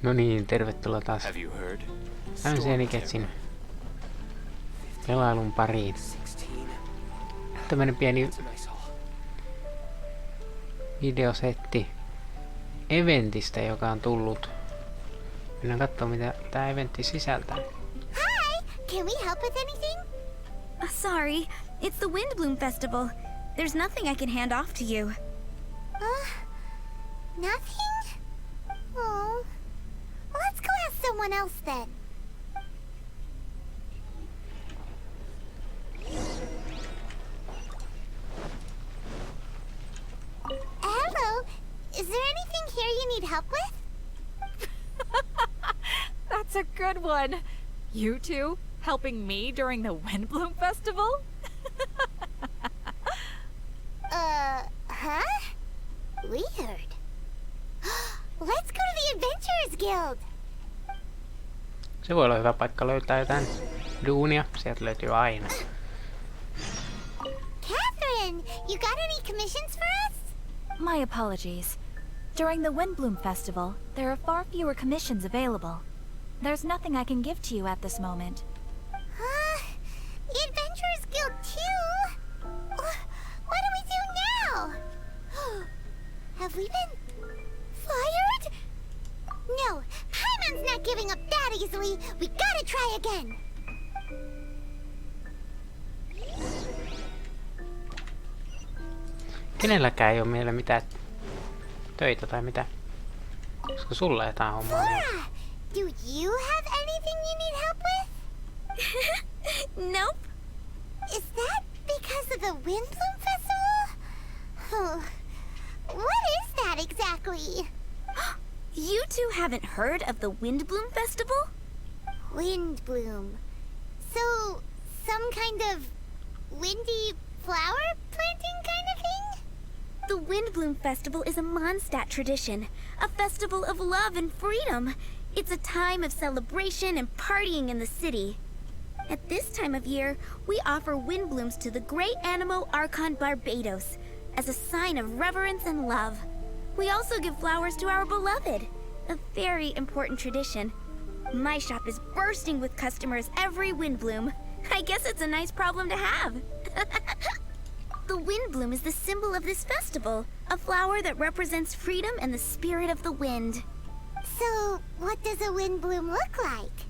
No niin, tervetuloa taas Have you heard? Genshin pelailun pariin. Tämmönen pieni videosetti eventistä, joka on tullut. Mennään katsomaan, mitä tää eventti sisältää. Hi! Can we help with anything? Sorry, it's the Windblume Festival. There's nothing I can hand off to you. Nothing? Oh. Let's go ask someone else then. Hello. Is there anything here you need help with? That's a good one. You two helping me during the Windblume Festival? Huh? Weird. Let's go to the Adventurers Guild. Se voi olla hyvä paikka löytää jotain duunia. Sieltä löytyy aina. Catherine, you got any commissions for us? My apologies. During the Windblume Festival, there are far fewer commissions available. There's nothing I can give to you at this moment. The Adventurers Guild too? What do we do now? Have we been fired? No, Paimon's not giving up that easily. We gotta try again. Kenelläkään ei oo meillä mitään töitä tai mitä. Olisiko sulla jotain hommaa? Flora, do you have anything you need help with? Nope. Is that because of the Windblume Festival? What is that exactly? You two haven't heard of the Windblume Festival? Windblume. So, some kind of windy flower planting kind of thing? The Windblume Festival is a Mondstadt tradition, a festival of love and freedom. It's a time of celebration and partying in the city. At this time of year, we offer windblooms to the great Animo Archon Barbados as a sign of reverence and love. We also give flowers to our beloved, a very important tradition. My shop is bursting with customers every Windblume. I guess it's a nice problem to have. The Windblume is the symbol of this festival, a flower that represents freedom and the spirit of the wind. So, what does a windbloom look like?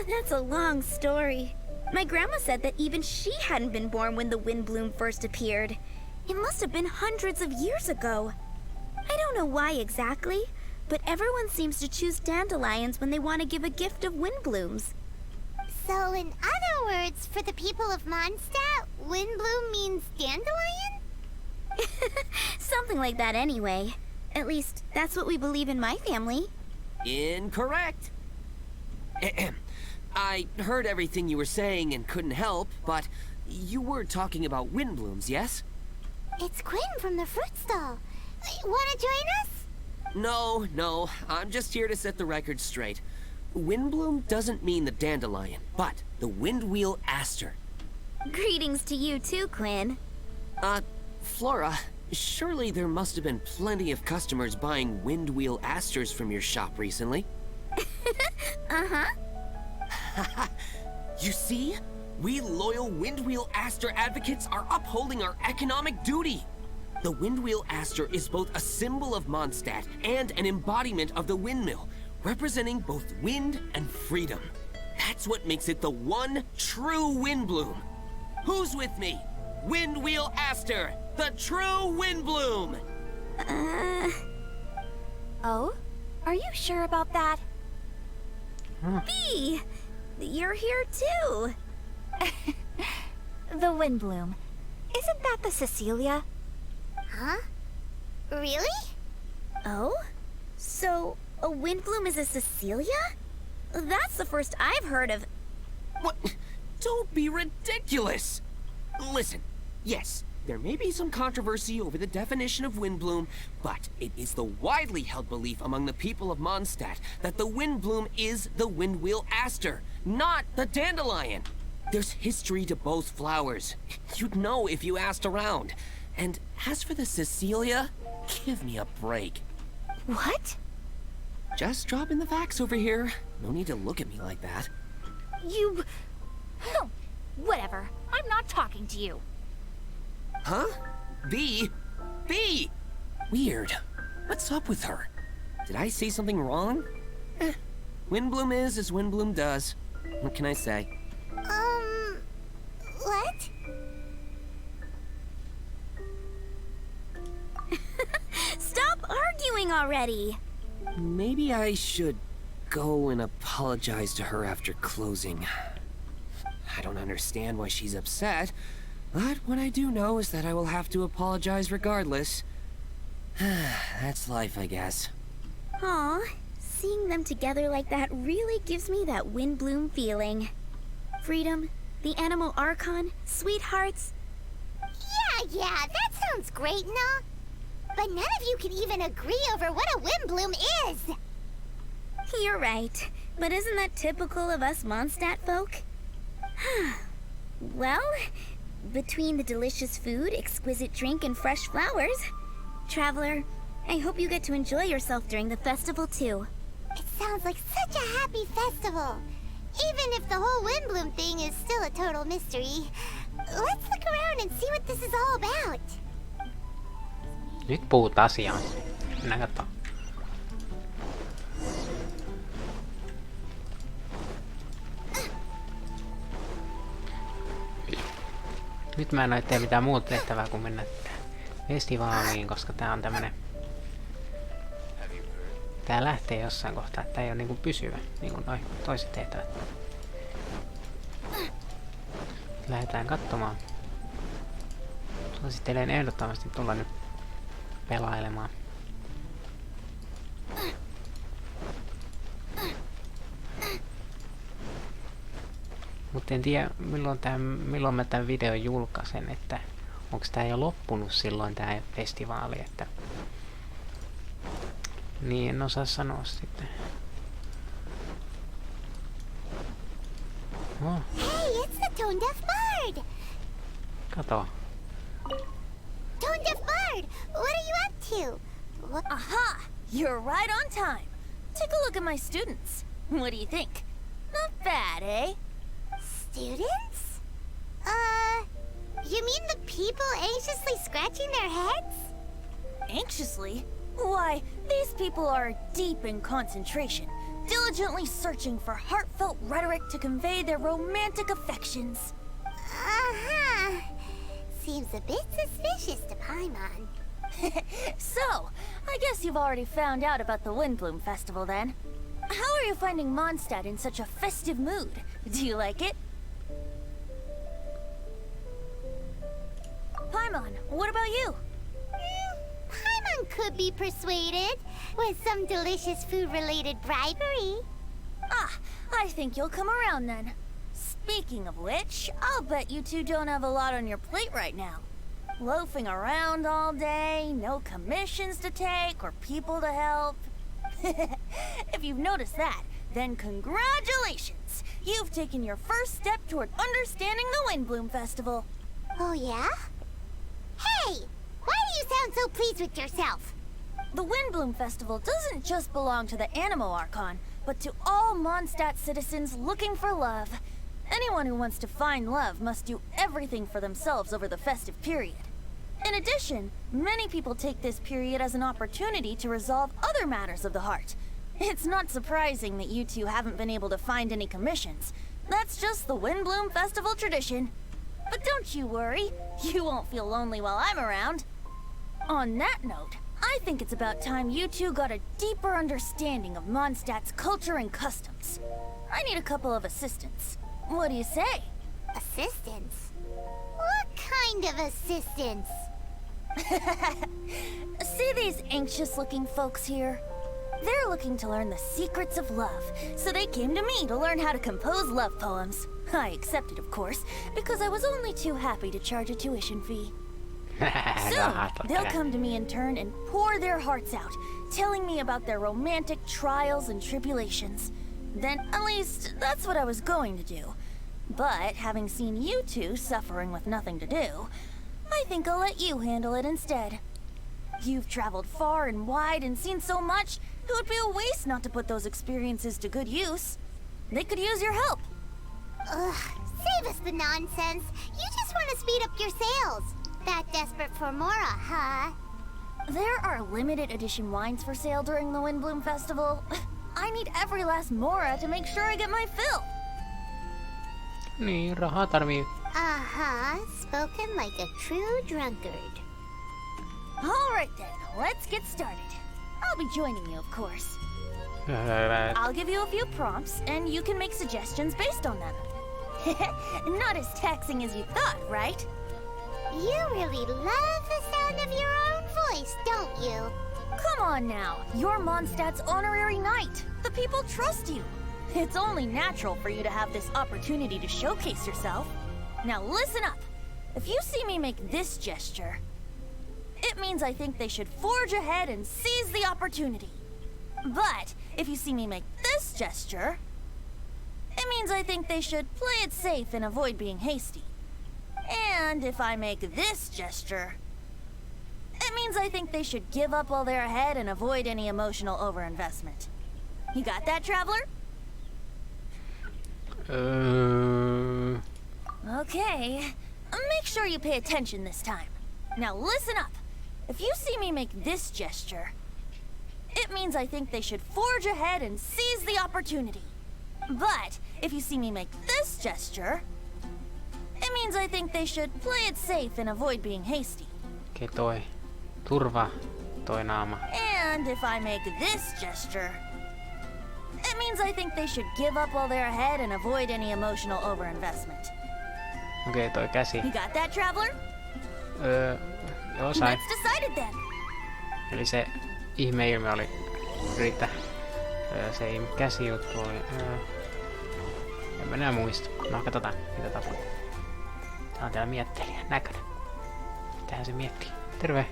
That's a long story. My grandma said that even she hadn't been born when the Windblume first appeared. It must have been hundreds of years ago. I don't know why exactly, but everyone seems to choose dandelions when they want to give a gift of windblooms. So, in other words, for the people of Mondstadt, windbloom means dandelion? Something like that anyway. At least, that's what we believe in my family. Incorrect. I heard everything you were saying and couldn't help, but you were talking about windblooms, yes? It's Quinn from the fruit stall. Wanna join us? No, I'm just here to set the record straight. Windbloom doesn't mean the dandelion, but the windwheel aster. Greetings to you too, Quinn. Flora, surely there must have been plenty of customers buying windwheel asters from your shop recently. Uh-huh. You see? We loyal Windwheel Aster advocates are upholding our economic duty. The Windwheel Aster is both a symbol of Mondstadt and an embodiment of the windmill, representing both wind and freedom. That's what makes it the one true Windblume. Who's with me? Windwheel Aster, the true Windblume! Oh? Are you sure about that? Bee! You're here too! The Windblume. Isn't that the Cecilia? Huh? Really? Oh? So, a Windblume is a Cecilia? That's the first I've heard of. What? Don't be ridiculous! Listen, yes, there may be some controversy over the definition of Windblume, but it is the widely held belief among the people of Mondstadt that the Windblume is the Windwheel Aster, not the dandelion. There's history to both flowers. You'd know if you asked around. And as for the Cecilia, give me a break. What? Just dropping the facts over here. No need to look at me like that. You... Oh, whatever. I'm not talking to you. Huh? B? B! Weird. What's up with her? Did I say something wrong? Windblume is as Windblume does. What can I say? What? Stop arguing already! Maybe I should go and apologize to her after closing. I don't understand why she's upset, but what I do know is that I will have to apologize regardless. That's life, I guess. Aw, seeing them together like that really gives me that Windblume feeling. Freedom, the Animal Archon, sweethearts. Yeah, that sounds great and all. But none of you can even agree over what a Windblume is. You're right, but isn't that typical of us Mondstadt folk? Well, between the delicious food, exquisite drink, and fresh flowers, Traveler, I hope you get to enjoy yourself during the festival too. It sounds like such a happy festival. Even if the whole Windblume thing is still a total mystery. Let's look around and see what this is all about. Nyt puhut asiaan. Mennään katsomaan. Nyt mä en oo tee mitään muuta tehtävää kuin mennä festivaaliin, koska tää on tämmönen... Tää lähtee jossain kohtaa, että tää ei oo niinku pysyvä, niinku noi toiset tehtävät. Lähdetään katsomaan. Suosittelen ehdottomasti tulla nyt pelailemaan. Mutta en tiedä milloin mä tämän videon julkaisen, että onko tää jo loppunut silloin tää festivaali, että niin en osaa sanoa sitten. Oh. Hey, it's the Tone Deaf Bard! Kato. Tone Deaf Bard, what are you up to? What? Aha! You're right on time. Take a look at my students. What do you think? Not bad, eh? Students? You mean the people anxiously scratching their heads? Anxiously? Why, these people are deep in concentration, diligently searching for heartfelt rhetoric to convey their romantic affections. Uh-huh. Seems a bit suspicious to Paimon. So, I guess you've already found out about the Windblume Festival then. How are you finding Mondstadt in such a festive mood? Do you like it? Paimon, what about you? Paimon could be persuaded with some delicious food-related bribery. Ah, I think you'll come around then. Speaking of which, I'll bet you two don't have a lot on your plate right now. Loafing around all day, no commissions to take or people to help. If you've noticed that, then congratulations! You've taken your first step toward understanding the Windblume Festival. Oh, yeah? Hey! Why do you sound so pleased with yourself? The Windblume Festival doesn't just belong to the Animo Archon, but to all Mondstadt citizens looking for love. Anyone who wants to find love must do everything for themselves over the festive period. In addition, many people take this period as an opportunity to resolve other matters of the heart. It's not surprising that you two haven't been able to find any commissions. That's just the Windblume Festival tradition. But don't you worry, you won't feel lonely while I'm around. On that note, I think it's about time you two got a deeper understanding of Mondstadt's culture and customs. I need a couple of assistants. What do you say? Assistance? What kind of assistance? See these anxious-looking folks here? They're looking to learn the secrets of love, so they came to me to learn how to compose love poems. I accepted, of course, because I was only too happy to charge a tuition fee. Soon, they'll come to me in turn and pour their hearts out, telling me about their romantic trials and tribulations. Then, at least, that's what I was going to do. But, having seen you two suffering with nothing to do, I think I'll let you handle it instead. You've traveled far and wide and seen so much, it would be a waste not to put those experiences to good use. They could use your help. Ugh, save us the nonsense. You just want to speed up your sales. That desperate for Mora, huh? There are limited edition wines for sale during the Windblume Festival. I need every last Mora to make sure I get my fill. Niin, rahaa tarvii. Uh-huh, spoken like a true drunkard. Alright then, let's get started. I'll be joining you, of course. Hyvä. I'll give you a few prompts, and you can make suggestions based on them. Not as taxing as you thought, right? You really love the sound of your own voice, don't you? Come on now, you're Mondstadt's honorary knight. The people trust you. It's only natural for you to have this opportunity to showcase yourself. Now listen up. If you see me make this gesture, it means I think they should forge ahead and seize the opportunity. But if you see me make this gesture, it means I think they should play it safe and avoid being hasty. And if I make this gesture, it means I think they should give up while they're ahead and avoid any emotional overinvestment. You got that, traveler? Okay. Make sure you pay attention this time. Now listen up. If you see me make this gesture, it means I think they should forge ahead and seize the opportunity. But if you see me make this gesture, it means I think they should play it safe and avoid being hasty. Okei, toi. Turva. Toi naama. And if I make this gesture, it means I think they should give up while they're ahead and avoid any emotional overinvestment. Okei, toi käsi. You got that, traveler? Joo, sain. That's decided then. Eli se ihmeilmiö oli Rita. Se käsijuttu oli... En mä enää muista. No, katsotaan mitä tapahtuu. Tää on täällä miettelijä näköinen. Mitähän se miettii? Terve!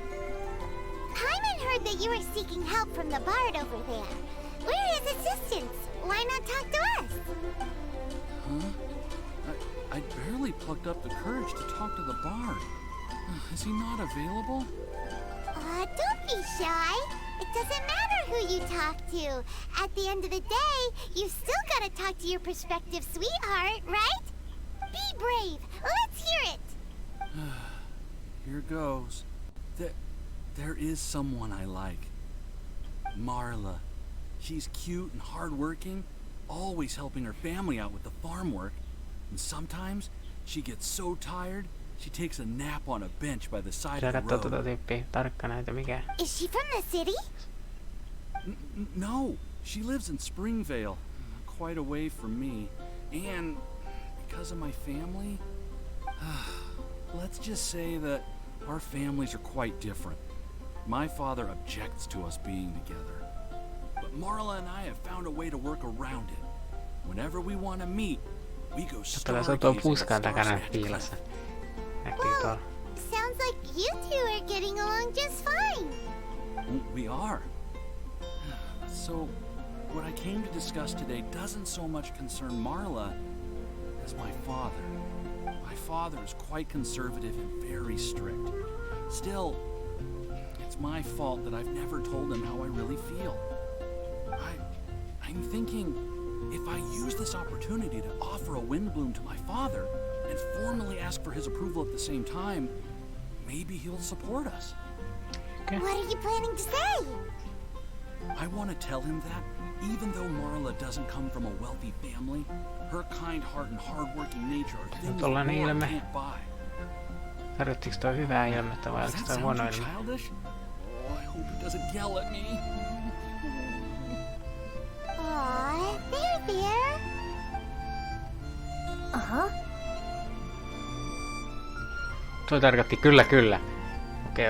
Paimon heard that you were seeking help from the bard over there. We're his assistants. Why not talk to us? Huh? I barely plucked up the courage to talk to the bard. Is he not available? Don't be shy. It doesn't matter who you talk to. At the end of the day, you still gotta talk to your prospective sweetheart, right? Be brave. Let's hear it. Here goes. There is someone I like. Marla. She's cute and hardworking, always helping her family out with the farm work. And sometimes she gets so tired, she takes a nap on a bench by the side Sä of the katsoo road. tota tyyppiä tarkkana, että mikä... Is she from the city? No, she lives in Springvale, quite away from me. And because of my family, let's just say that our families are quite different. My father objects to us being together. But Marla and I have found a way to work around it. Whenever we want to meet, we go Katsotaan, se on tuo stargazing puskan at takana Star's Edge piilossa. Näkyy Well, tuolla. sounds like you two are getting along just fine. We are. So, what I came to discuss today doesn't so much concern Marla as my father. My father is quite conservative and very strict. Still, it's my fault that I've never told him how I really feel. I'm thinking, if I use this opportunity to offer a Windblume to my father and formally ask for his approval at the same time, maybe he'll support us. Okay. What are you planning to say? I want to tell him that, even though Marla doesn't come from a wealthy family, her kind heart and hard-working nature are things that Tollanen war ilme. can't buy. Tarvittiinko toi hyvää ilmettä vai Does oliko that toi sound huono too ilme? childish? Oh, I hope he doesn't yell at me. Aw, there. Uh-huh. Toi tarkoitti kyllä. Okei.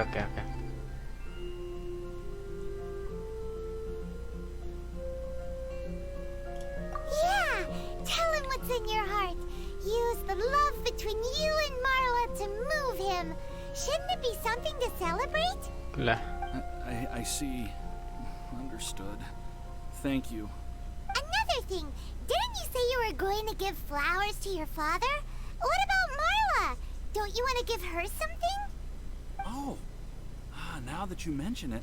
Yeah, tell him what's in your heart. Use the love between you and Marla to move him. Shouldn't it be something to celebrate? Kyllä. I see. Understood. Thank you. Another thing, didn't you say you were going to give flowers to your father? What about Marla? Don't you want to give her something? Oh, now that you mention it,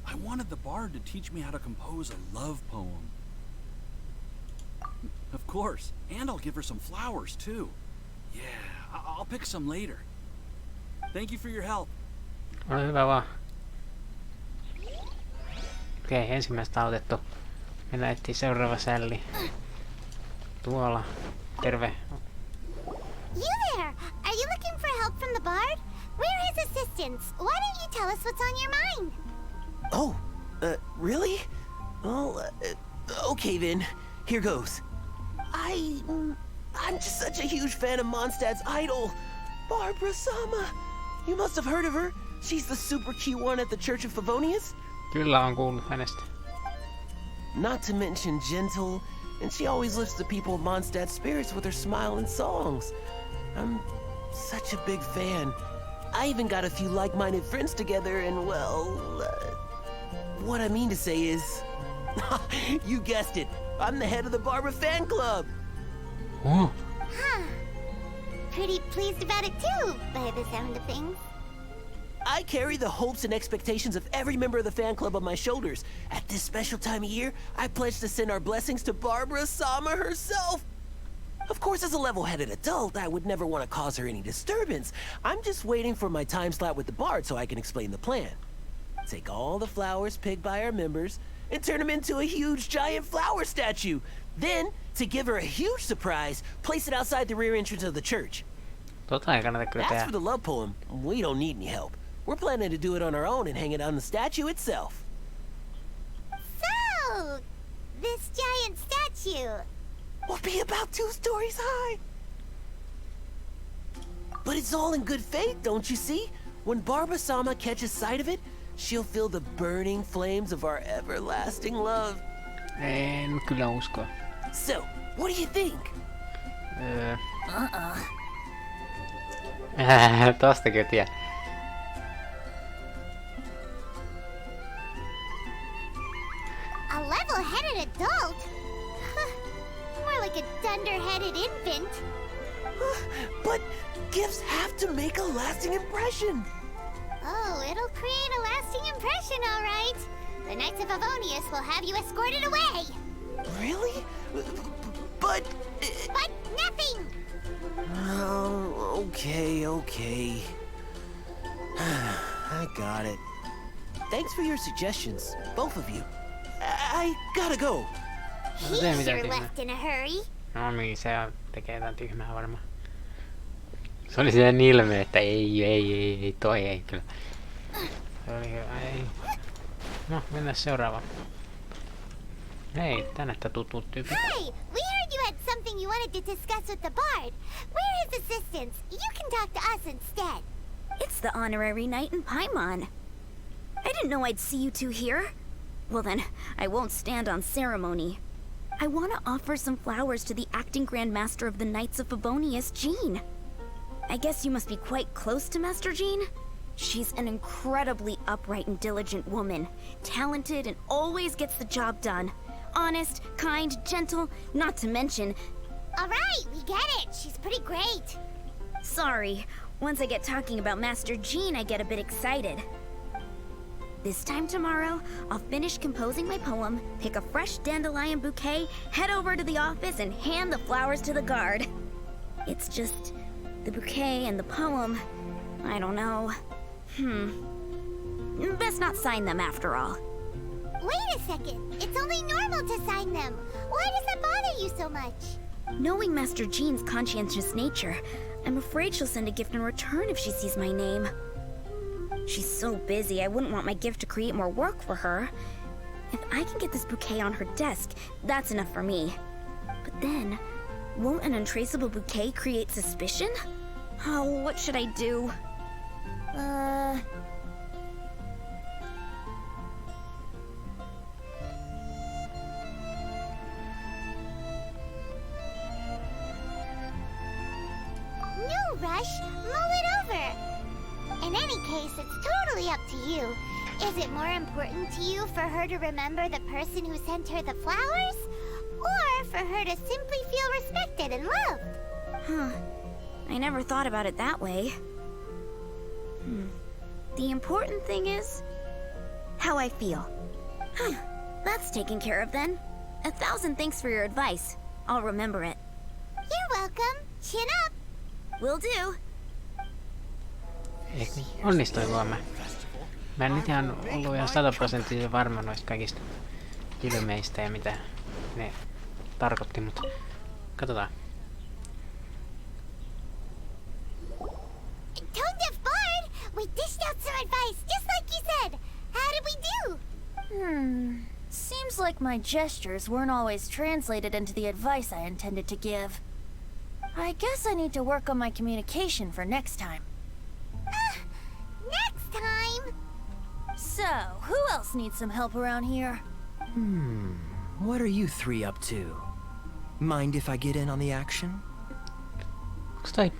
I wanted the bard to teach me how to compose a love poem. Of course, and I'll give her some flowers too. Yeah, I'll pick some later. Thank you for your help. Ole hyvä vaan. Okei, ensimmäistä autettu. Mennään etsiä seuraava sälli. Tuolla. Terve. You there! Are you looking for help from the bard? We're his assistants. Why don't you tell us what's on your mind? Oh, really? Well, okay then. Here goes. I'm just such a huge fan of Mondstadt's idol, Barbara Sama. You must have heard of her. She's the super cute one at the Church of Favonius. Kyllä on kuullut hänestä. Not to mention gentle, and she always lifts the people of Mondstadt's spirits with her smile and songs. I'm such a big fan. I even got a few like-minded friends together, and well, what I mean to say is, you guessed it, I'm the head of the Barbara fan club. Oh. Huh. Pretty pleased about it too, by the sound of things. I carry the hopes and expectations of every member of the fan club on my shoulders. At this special time of year, I pledge to send our blessings to Barbara Sama herself. Of course, as a level-headed adult, I would never want to cause her any disturbance. I'm just waiting for my time slot with the bard so I can explain the plan. Take all the flowers picked by our members and turn them into a huge giant flower statue. Then, to give her a huge surprise, place it outside the rear entrance of the church. Tota ei kannata kyllä As tehdä. for the love poem, we don't need any help. We're planning to do it on our own and hang it on the statue itself. So, this giant statue. Will be about 2 stories high. But it's all in good faith, don't you see? When Barbara Sama catches sight of it, she'll feel the burning flames of our everlasting love. En kyllä usko. So, what do you think? Tosta kyllä tiedä. A level-headed adult? More like a dunder-headed infant. But gifts have to make a lasting impression. Oh, it'll create a lasting impression, all right. The Knights of Favonius will have you escorted away. Really? But... But nothing! Oh, okay. I got it. Thanks for your suggestions, both of you. I gotta go. He's mitä sure tyhmää. left in a hurry. No niin, se tekee jotain tyhmää varmaan. Se oli sellainen ilme, että ei, toi ei kyllä. Se oli hyvä, ei. No, mennään seuraavaan. Hei, tänne tutut tyypit. Hi! We heard you had something you wanted to discuss with the bard. We're his assistants. You can talk to us instead. It's the honorary knight in Paimon. I didn't know I'd see you two here. Well then, I won't stand on ceremony. I want to offer some flowers to the acting Grand Master of the Knights of Favonius, Jean. I guess you must be quite close to Master Jean? She's an incredibly upright and diligent woman, talented and always gets the job done. Honest, kind, gentle, not to mention... All right, we get it. She's pretty great. Sorry, once I get talking about Master Jean, I get a bit excited. This time tomorrow, I'll finish composing my poem, pick a fresh dandelion bouquet, head over to the office, and hand the flowers to the guard. It's just... the bouquet and the poem... I don't know. Best not sign them after all. Wait a second. It's only normal to sign them. Why does that bother you so much? Knowing Master Jean's conscientious nature, I'm afraid she'll send a gift in return if she sees my name. She's so busy, I wouldn't want my gift to create more work for her. If I can get this bouquet on her desk, that's enough for me. But then, won't an untraceable bouquet create suspicion? Oh, what should I do? No rush. Mull it over. In any case, it's totally up to you. Is it more important to you for her to remember the person who sent her the flowers? Or for her to simply feel respected and loved? Huh. I never thought about it that way. The important thing is how I feel. That's taken care of then. 1,000 thanks for your advice. I'll remember it. You're welcome. Chin up. Will do. Eikö niin? Onnistuinko mä? Mä en nyt ihan ollut ihan 100% varma noista kaikista ilmeistä ja mitä ne tarkoitti, mutta katsotaan. Tone Deaf Bard, we dished out some advice, just like you said. How did we do? Seems like my gestures weren't always translated into the advice I intended to give. I guess I need to work on my communication for next time. Next time. So, who else needs some help around here? What are you three up to? Mind if I get in on the action? Onks toi?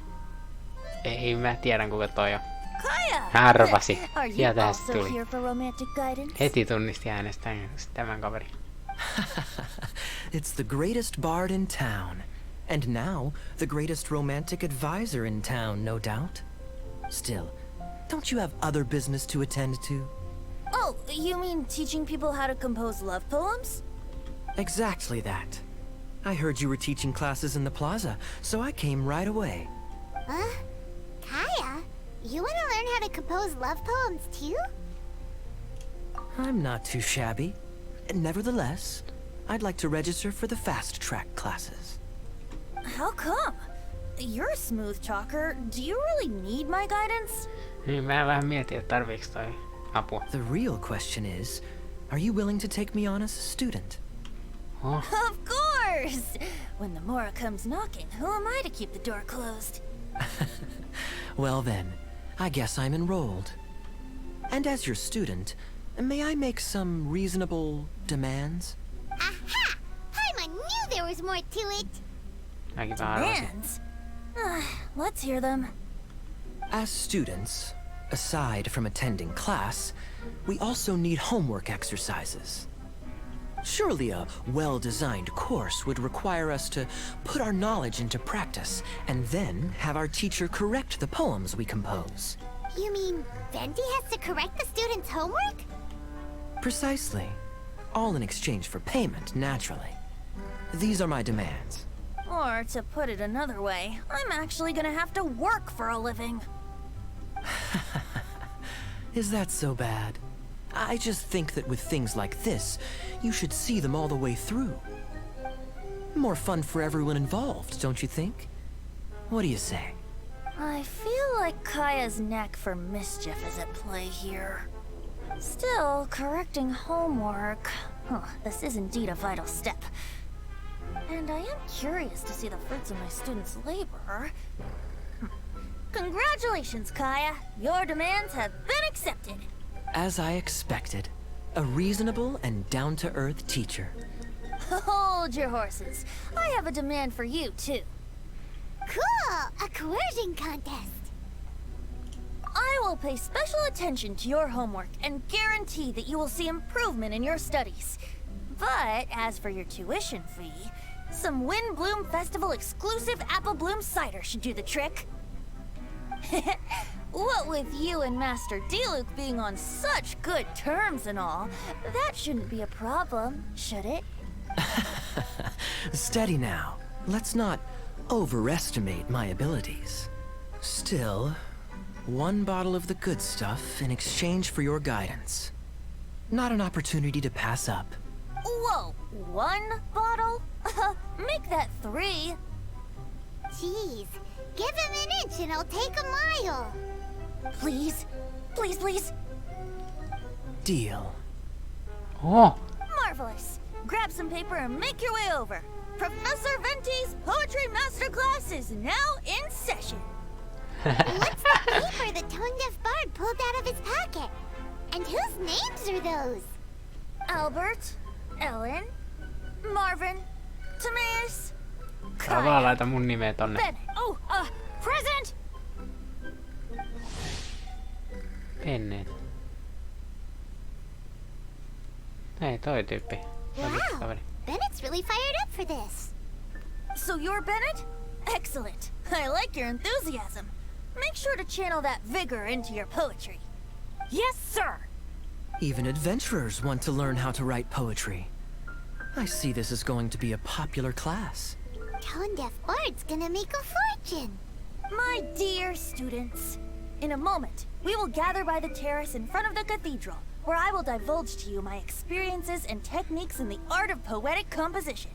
Ei, mä tiedän kuka toi on. Kaya! Arvasi. Are you Sieltähän se also tuli. here for romantic guidance? Heti tunnisti äänestä tämän kaverin. It's the greatest bard in town. And now, the greatest romantic advisor in town, no doubt. Still, don't you have other business to attend to? Oh, you mean teaching people how to compose love poems? Exactly that. I heard you were teaching classes in the plaza, so I came right away. Huh? Kaya, you want to learn how to compose love poems too? I'm not too shabby. Nevertheless, I'd like to register for the fast track classes. How come? You're a smooth talker. Do you really need my guidance? Niin, mä vähän mietin, että tarviiks toi apua. The real question is, are you willing to take me on as a student? Oh, Of course! When the Mora comes knocking, who am I to keep the door closed? Well then, I guess I'm enrolled. And as your student, may I make some reasonable demands? Aha! Paimon knew there was more to it. mäkin vähän arvasin. Demands? Let's hear them. As students, aside from attending class, we also need homework exercises. Surely a well-designed course would require us to put our knowledge into practice and then have our teacher correct the poems we compose. You mean Venti has to correct the students' homework? Precisely. All in exchange for payment, naturally. These are my demands. Or, to put it another way, I'm actually gonna have to work for a living. Is that so bad? I just think that with things like this, you should see them all the way through. More fun for everyone involved, don't you think? What do you say? I feel like Kaya's knack for mischief is at play here. Still, correcting homework. This is indeed a vital step. And I am curious to see the fruits of my students' labor. Congratulations, Kaya! Your demands have been accepted! As I expected, a reasonable and down-to-earth teacher. Hold your horses. I have a demand for you, too. Cool! A coercion contest. I will pay special attention to your homework and guarantee that you will see improvement in your studies. But as for your tuition fee, some Windblume Festival exclusive apple bloom cider should do the trick. What with you and Master Diluc being on such good terms and all, that shouldn't be a problem, should it? Steady now. Let's not overestimate my abilities. Still, one bottle of the good stuff in exchange for your guidance. Not an opportunity to pass up. Whoa, one bottle? Make that 3. Jeez, give him an inch and I'll take a mile. Please, please, please. Deal. Oh, Marvelous. Grab some paper and make your way over. Professor Venti's Poetry Masterclass is now in session. What's the paper that Tone Deaf Bard pulled out of his pocket? And whose names are those? Albert, Ellen, Marvin, Timaeus, tää vaan laita mun nimeä tonne. Bennett. Oh, present! Bennett. Ei, toi tyyppi. Toi Wow, kaveri. Bennett's really fired up for this. So you're Bennett? Excellent. I like your enthusiasm. Make sure to channel that vigor into your poetry. Yes, sir! Even adventurers want to learn how to write poetry. I see this is going to be a popular class. Tone-deaf bard's gonna make a fortune. My dear students, in a moment, we will gather by the terrace in front of the cathedral, where I will divulge to you my experiences and techniques in the art of poetic composition.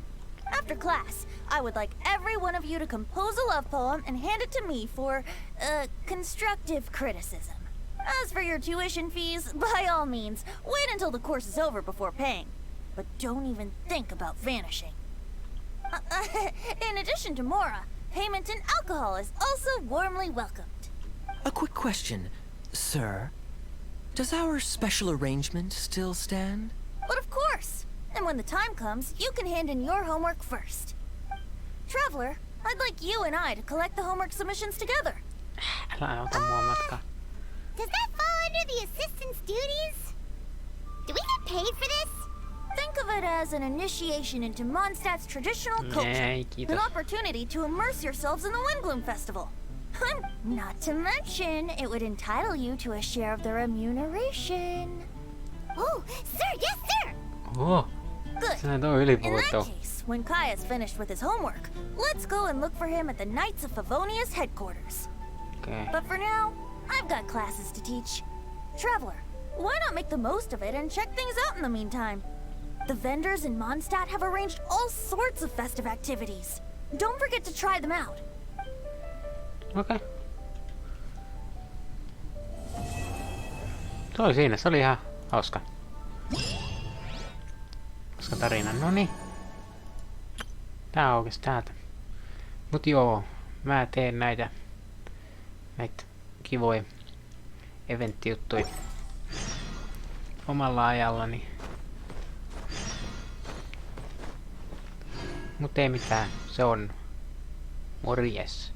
After class, I would like every one of you to compose a love poem and hand it to me for, constructive criticism. As for your tuition fees, by all means, wait until the course is over before paying. But don't even think about vanishing. In addition to Mora, payment in alcohol is also warmly welcomed. A quick question, sir. Does our special arrangement still stand? But of course! And when the time comes, you can hand in your homework first. Traveler, I'd like you and I to collect the homework submissions together. Älä ota mua matkaan. Does that fall under the assistant's duties? Do we get paid for this? Think of it as an initiation into Mondstadt's traditional culture. Ei, kiitos. An opportunity to immerse yourselves in the Windblume Festival. Not to mention, it would entitle you to a share of the remuneration. Oh, sir, yes, sir! Oh, Good. sä et oo In ylipuhuttu. that case, when Kai is finished with his homework, let's go and look for him at the Knights of Favonia's headquarters. Okei. But for now, I've got classes to teach. Traveler, why not make the most of it and check things out in the meantime? The vendors in Mondstadt have arranged all sorts of festive activities. Don't forget to try them out. Okei. Se oli siinä, se oli ihan hauska. Hauska tarina, noniin. Tää aukesi täältä. Mut joo, mä teen näitä kivoja eventtijuttuja omalla ajallani. Mut ei mitään, se on morjes.